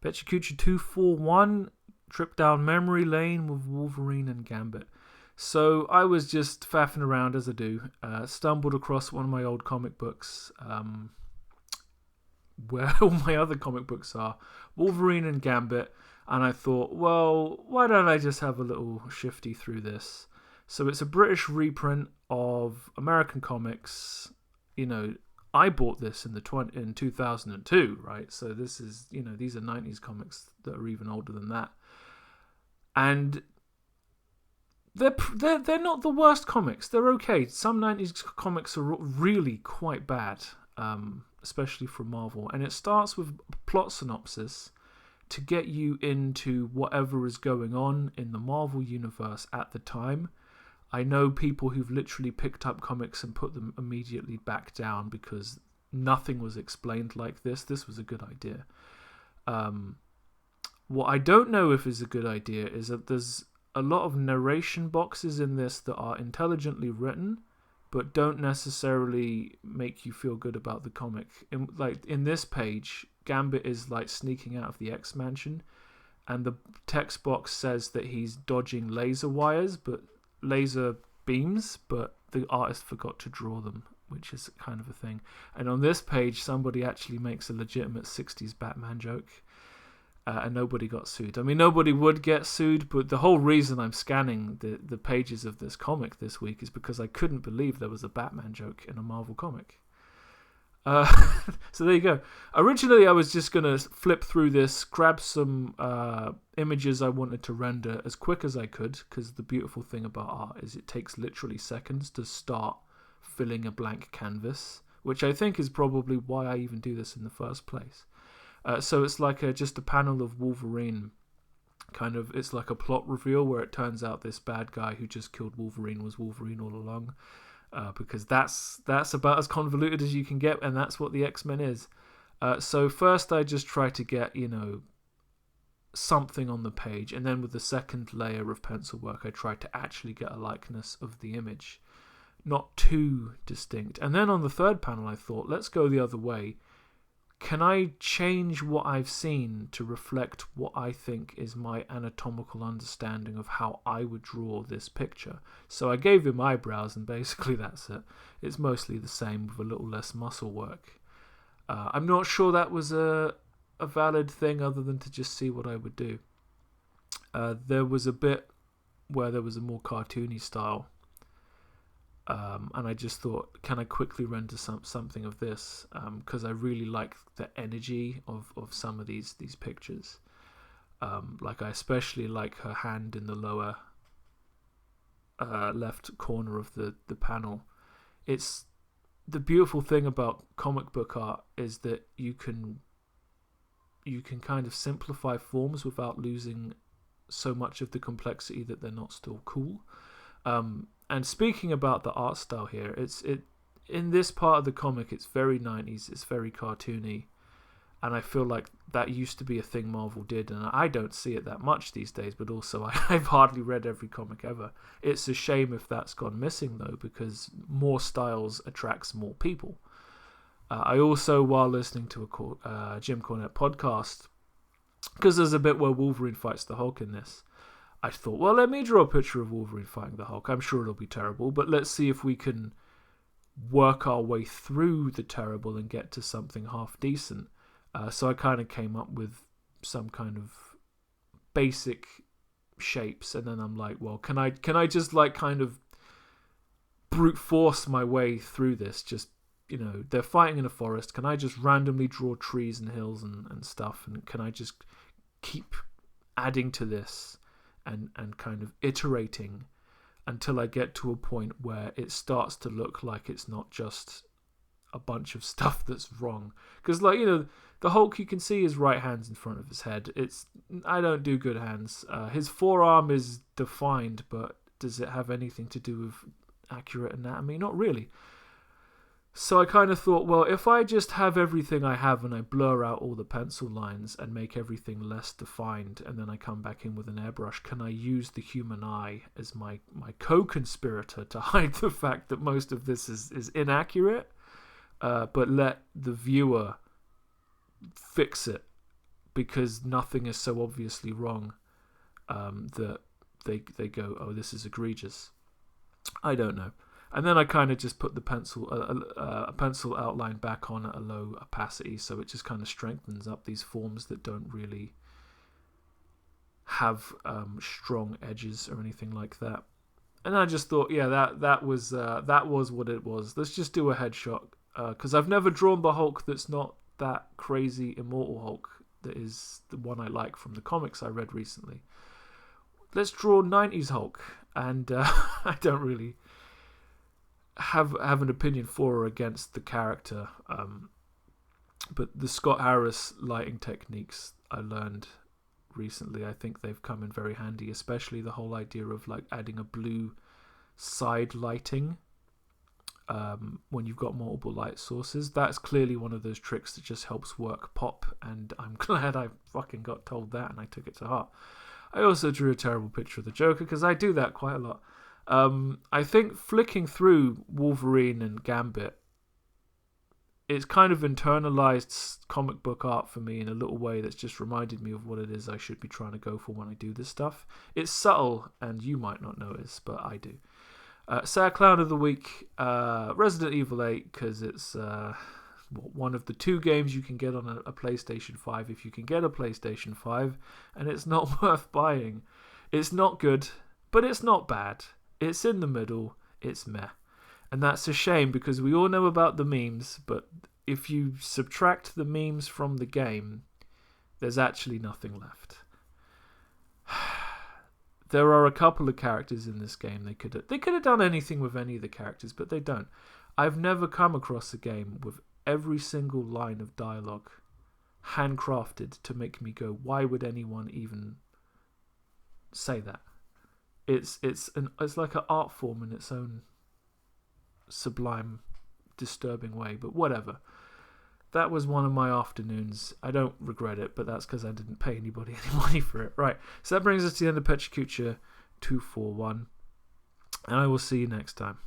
Pecha Kucha 241, trip down memory lane with Wolverine and Gambit. So I was just faffing around as I do, stumbled across one of my old comic books, where all my other comic books are, Wolverine and Gambit, and I thought, well, why don't I just have a little shifty through this? So it's a British reprint of American comics. You know, I bought this in 2002, right? So this is, these are 90s comics that are even older than that. And they're not the worst comics. They're okay. Some 90s comics are really quite bad, especially from Marvel. And it starts with a plot synopsis to get you into whatever is going on in the Marvel universe at the time. I know people who've literally picked up comics and put them immediately back down because nothing was explained like this. This was a good idea. What I don't know if is a good idea is that there's a lot of narration boxes in this that are intelligently written but don't necessarily make you feel good about the comic. In this page, Gambit is like sneaking out of the X Mansion, and the text box says that he's dodging laser wires, laser beams, but the artist forgot to draw them, which is kind of a thing. And on this page, somebody actually makes a legitimate 60s Batman joke, and nobody got sued. I mean, nobody would get sued, but the whole reason I'm scanning the pages of this comic this week is because I couldn't believe there was a Batman joke in a Marvel comic. So there you go. Originally, I was just going to flip through this, grab some images I wanted to render as quick as I could, because the beautiful thing about art is it takes literally seconds to start filling a blank canvas, which I think is probably why I even do this in the first place. So it's like just a panel of Wolverine. It's like a plot reveal where it turns out this bad guy who just killed Wolverine was Wolverine all along. Because that's about as convoluted as you can get, and that's what the X-Men is. So first I just try to get, something on the page, and then with the second layer of pencil work I try to actually get a likeness of the image. Not too distinct. And then on the third panel I thought, let's go the other way. Can I change what I've seen to reflect what I think is my anatomical understanding of how I would draw this picture? So I gave him eyebrows, and basically that's it. It's mostly the same with a little less muscle work. I'm not sure that was a valid thing other than to just see what I would do. There was a bit where there was a more cartoony style. And I just thought, can I quickly render something of this? Because I really like the energy of some of these pictures. I especially like her hand in the lower left corner of the panel. It's the beautiful thing about comic book art is that you can kind of simplify forms without losing so much of the complexity that they're not still cool. And speaking about the art style here, in this part of the comic, it's very 90s, it's very cartoony, and I feel like that used to be a thing Marvel did, and I don't see it that much these days, but also I've hardly read every comic ever. It's a shame if that's gone missing, though, because more styles attracts more people. I also, while listening to a Jim Cornette podcast, because there's a bit where Wolverine fights the Hulk in this, I thought, well, let me draw a picture of Wolverine fighting the Hulk. I'm sure it'll be terrible, but let's see if we can work our way through the terrible and get to something half decent. So I kind of came up with some kind of basic shapes, and then I'm like, well, can I just kind of brute force my way through this? Just, they're fighting in a forest. Can I just randomly draw trees and hills and stuff? And can I just keep adding to this? And kind of iterating until I get to a point where it starts to look like it's not just a bunch of stuff that's wrong. Because, the Hulk, you can see his right hand's in front of his head. I don't do good hands. His forearm is defined, but does it have anything to do with accurate anatomy? Not really. So I kind of thought, well, if I just have everything I have and I blur out all the pencil lines and make everything less defined, and then I come back in with an airbrush, can I use the human eye as my co-conspirator to hide the fact that most of this is inaccurate, but let the viewer fix it because nothing is so obviously wrong that they go, oh, this is egregious. I don't know. And then I kind of just put the pencil outline back on at a low opacity, so it just kind of strengthens up these forms that don't really have strong edges or anything like that. And I just thought, yeah, that was what it was. Let's just do a headshot, because I've never drawn the Hulk that's not that crazy Immortal Hulk that is the one I like from the comics I read recently. Let's draw 90s Hulk, and I don't really have an opinion for or against the character, but the Scott Harris lighting techniques I learned recently, I think they've come in very handy, especially the whole idea of like adding a blue side lighting when you've got multiple light sources. That's clearly one of those tricks that just helps work pop, and I'm glad I fucking got told that and I took it to heart. I also drew a terrible picture of the Joker because I do that quite a lot. I think flicking through Wolverine and Gambit, it's kind of internalized comic book art for me in a little way that's just reminded me of what it is I should be trying to go for when I do this stuff. It's subtle, and you might not notice, but I do. Sad Clown of the Week, Resident Evil 8, because it's one of the 2 games you can get on a PlayStation 5 if you can get a PlayStation 5, and it's not worth buying. It's not good, but it's not bad. It's in the middle. It's meh. And that's a shame, because we all know about the memes, but if you subtract the memes from the game, there's actually nothing left. There are a couple of characters in this game. They could have done anything with any of the characters, but they don't. I've never come across a game with every single line of dialogue handcrafted to make me go, why would anyone even say that? It's like an art form in its own sublime, disturbing way, but whatever. That was one of my afternoons. I don't regret it, but that's because I didn't pay anybody any money for it. Right, so that brings us to the end of Pecha Kucha 241, and I will see you next time.